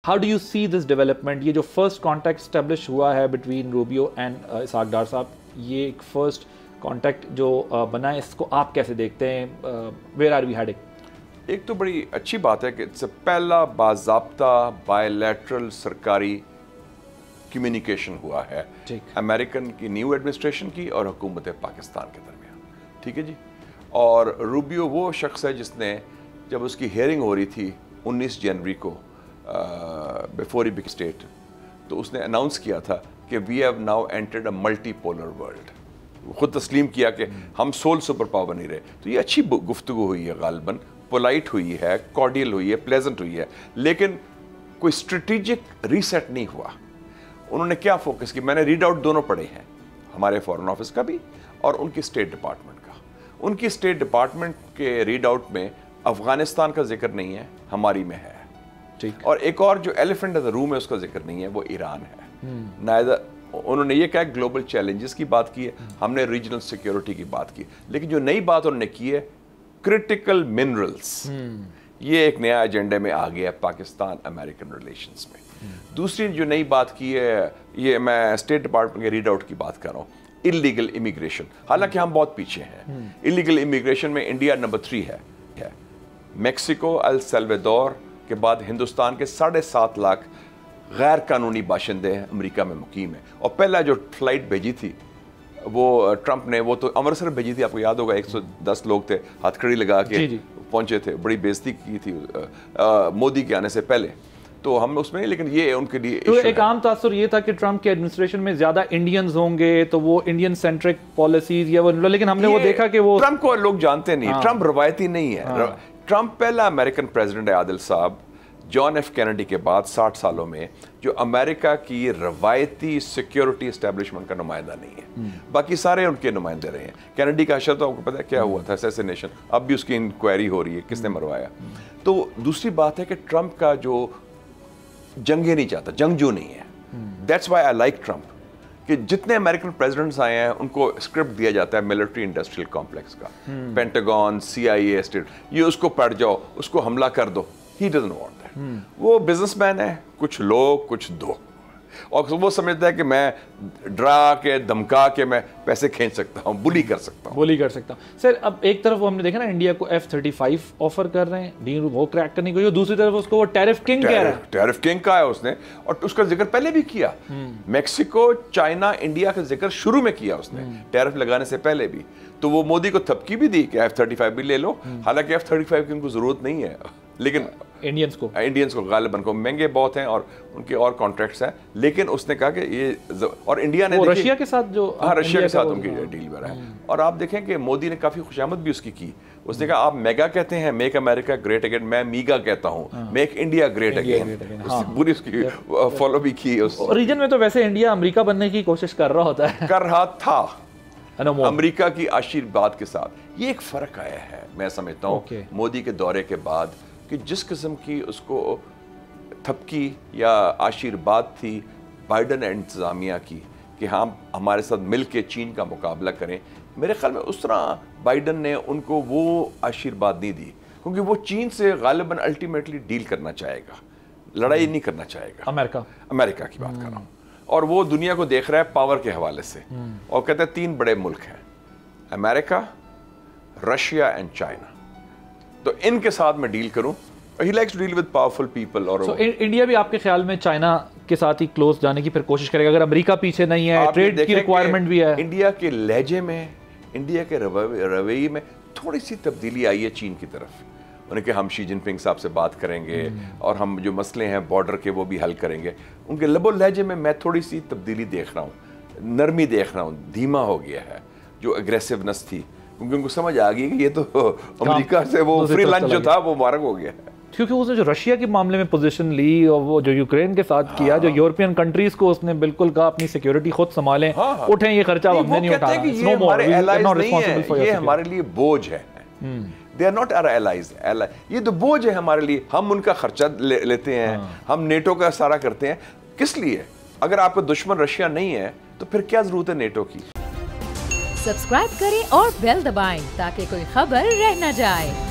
How do you see this development? ये जो first contact establish हुआ है बिटवीन रूबियो एंड इसहाक डार साहब, ये एक फर्स्ट कॉन्टैक्ट जो बना है, इसको आप कैसे देखते हैं? Where are we heading? एक तो बड़ी अच्छी बात है कि इससे पहला बाज़ाब्ता बायलैटरल सरकारी कम्युनिकेशन हुआ है अमेरिकन की न्यू एडमिनिस्ट्रेशन की और हुकूमत पाकिस्तान के दरमियान, ठीक है जी। और रूबियो वो शख्स है जिसने, जब उसकी हेयरिंग हो रही थी 19 जनवरी को बिफोर ही बिग स्टेट, तो उसने अनाउंस किया था कि we have now entered a multipolar world. खुद तस्लीम किया कि हम सोल सुपर पावर नहीं रहे। तो ये अच्छी गुफ्तगू हुई है, गालिबन पोलाइट हुई है, कॉर्डियल हुई है, प्लेजेंट हुई है, लेकिन कोई स्ट्रेटेजिक रीसेट नहीं हुआ। उन्होंने क्या फोकस किया? मैंने रीड आउट दोनों पढ़े हैं, हमारे फॉरेन ऑफिस का भी और उनकी स्टेट डिपार्टमेंट का। उनकी स्टेट डिपार्टमेंट के रीड आउट में अफगानिस्तान का जिक्र नहीं है, हमारी में है, ठीक। और एक और जो एलिफेंट इन द रूम है उसका जिक्र नहीं है, वो ईरान है। नायदर उन्होंने ये कहा ग्लोबल चैलेंजेस की बात की है, हमने रीजनल सिक्योरिटी की बात की, लेकिन जो नई बात उन्होंने की है क्रिटिकल मिनरल्स, ये एक नया एजेंडे में आ गया पाकिस्तान अमेरिकन रिलेशंस में। दूसरी जो नई बात की है, ये मैं स्टेट डिपार्टमेंट के रीड आउट की बात कर रहा हूँ, इलीगल इमिग्रेशन। हालांकि हम बहुत पीछे हैं, इलीगल इमिग्रेशन में इंडिया नंबर 3 है। मेक्सिको, अल सल्वाडोर के बाद हिंदुस्तान के 7.5 लाख गैर कानूनी बाशिंदे अमेरिका में मुकीम है। और पहला जो फ्लाइट भेजी थी वो ट्रंप ने, वो तो अमृतसर भेजी थी, आपको याद होगा, 110 लोग थे, हथकड़ी लगा के पहुंचे थे, बड़ी बेइज्जती की थी मोदी के आने से पहले, तो हम उसमें नहीं, लेकिन ये उनके लिए तो एक आम तासुर ये था कि ट्रंप के एडमिनिस्ट्रेशन में ज्यादा इंडियंस होंगे तो वो इंडियन सेंट्रिक पॉलिसीज या वो, लेकिन हमने वो देखा कि वो ट्रंप को लोग जानते नहीं। ट्रंप रवायती नहीं है। ट्रंप पहला अमेरिकन प्रेसिडेंट है, आदिल साहब, जॉन एफ कैनेडी के बाद 60 सालों में, जो अमेरिका की रवायती सिक्योरिटी एस्टेब्लिशमेंट का नुमाइंदा नहीं है। बाकी सारे उनके नुमाइंदे रहे हैं। कैनेडी का अशर तो आपको पता है क्या हुआ था, असैसिनेशन, अब भी उसकी इंक्वायरी हो रही है, किसने मरवाया। तो दूसरी बात है कि ट्रंप का जो जंगे नहीं चाहता, जंगजू नहीं है। That's why I like Trump, कि जितने अमेरिकन प्रेसिडेंट्स आए हैं उनको स्क्रिप्ट दिया जाता है मिलिट्री इंडस्ट्रियल कॉम्प्लेक्स का, पेंटागन, CIA, स्टेट, ये उसको पढ़ जाओ, उसको हमला कर दो। He doesn't want that. वो बिजनेसमैन है, कुछ लो कुछ दो, और वो समझता है कि मैं डरा के धमका के मैं पैसे खींच सकता हूँ, बुली कर सकता हूँ। सर, अब एक तरफ हमने देखा ना इंडिया को F-35 ऑफर कर रहे हैं, डील वो क्रैक करने को, दूसरी तरफ उसको वो टैरिफ किंग कह रहा है। टैरिफ किंग का है उसने, और उसका जिक्र पहले भी किया। मेक्सिको, चाइना, इंडिया का जिक्र शुरू में किया उसने, टैरिफ लगाने से पहले भी। तो वो मोदी को थपकी भी दी कि F-35 भी ले लो। हालांकि F-35 की उनको जरूरत नहीं है, लेकिन इंडियंस को गालिबन को महंगे बहुत हैं और उनके और कॉन्ट्रैक्ट्स हैं। लेकिन उसने कहा कि ये, और इंडिया ने रशिया के साथ जो, हाँ, रशिया के साथ उनकी डील बना है। और आप देखें कि मोदी ने काफी खुशामद भी उसकी की। उसने कहा आप मेगा कहते हैं, मेक अमेरिका ग्रेट अगेन, मैं मीगा कहता हूँ, मेक इंडिया ग्रेट अगेन। पूरी उसकी फॉलो भी की। रीजन में तो वैसे इंडिया अमेरिका बनने की कोशिश कर रहा होता है, कर रहा था अमेरिका की आशीर्वाद के साथ। ये एक फर्क आया है, मैं समझता हूँ मोदी के दौरे के बाद, कि जिस किस्म की उसको थपकी या आशीर्वाद थी बाइडन इंतज़ामिया की कि हम हमारे साथ मिल के चीन का मुकाबला करें, मेरे ख्याल में उस तरह बाइडन ने उनको वो आशीर्वाद नहीं दी, क्योंकि वो चीन से गालिबन अल्टीमेटली डील करना चाहेगा, लड़ाई नहीं करना चाहेगा। अमेरिका की बात कर रहा हूँ। और वो दुनिया को देख रहा है पावर के हवाले से, और कहते हैं 3 बड़े मुल्क हैं, अमेरिका, रशिया एंड चाइना, तो इनके साथ मैं डील करूं। He likes to deal with powerful people। और इंडिया भी आपके ख्याल में चाइना के साथ ही क्लोज जाने की फिर कोशिश करेगा, अगर अमेरिका पीछे नहीं है, ट्रेड की रिक्वायरमेंट भी है। इंडिया के लहजे में, इंडिया के रवैये में थोड़ी सी तब्दीली आई है चीन की तरफ। उन्होंने कहा हम शी जिनपिंग साहब से बात करेंगे और हम जो मसले हैं बॉर्डर के वो भी हल करेंगे। उनके लबो लहजे में मैं थोड़ी सी तब्दीली देख रहा हूँ, नरमी देख रहा हूँ, धीमा हो गया है जो एग्रेसिवनेस थी, क्योंकि उनको समझ आ गई कि ये तो अमेरिका से वो फ्री लंच जो था वो मार्ग हो गया है। क्योंकि उसने जो रशिया के मामले में पोजीशन ली और वो जो यूक्रेन के साथ किया, जो यूरोपियन कंट्रीज को उसने बिल्कुल कहा अपनी सिक्योरिटी खुद संभालें, उठें ये खर्चा हमने नहीं उठाना, ये हमारे लिए बोझ है। They are not our allies, ये तो बोझ है हमारे लिए, हम उनका खर्चा लेते हैं, हम नेटो का सारा करते हैं। किस लिए? अगर आपका दुश्मन रशिया नहीं है तो फिर क्या जरूरत है नेटो की? सब्सक्राइब करें और बेल दबाएं ताकि कोई खबर रह न जाए।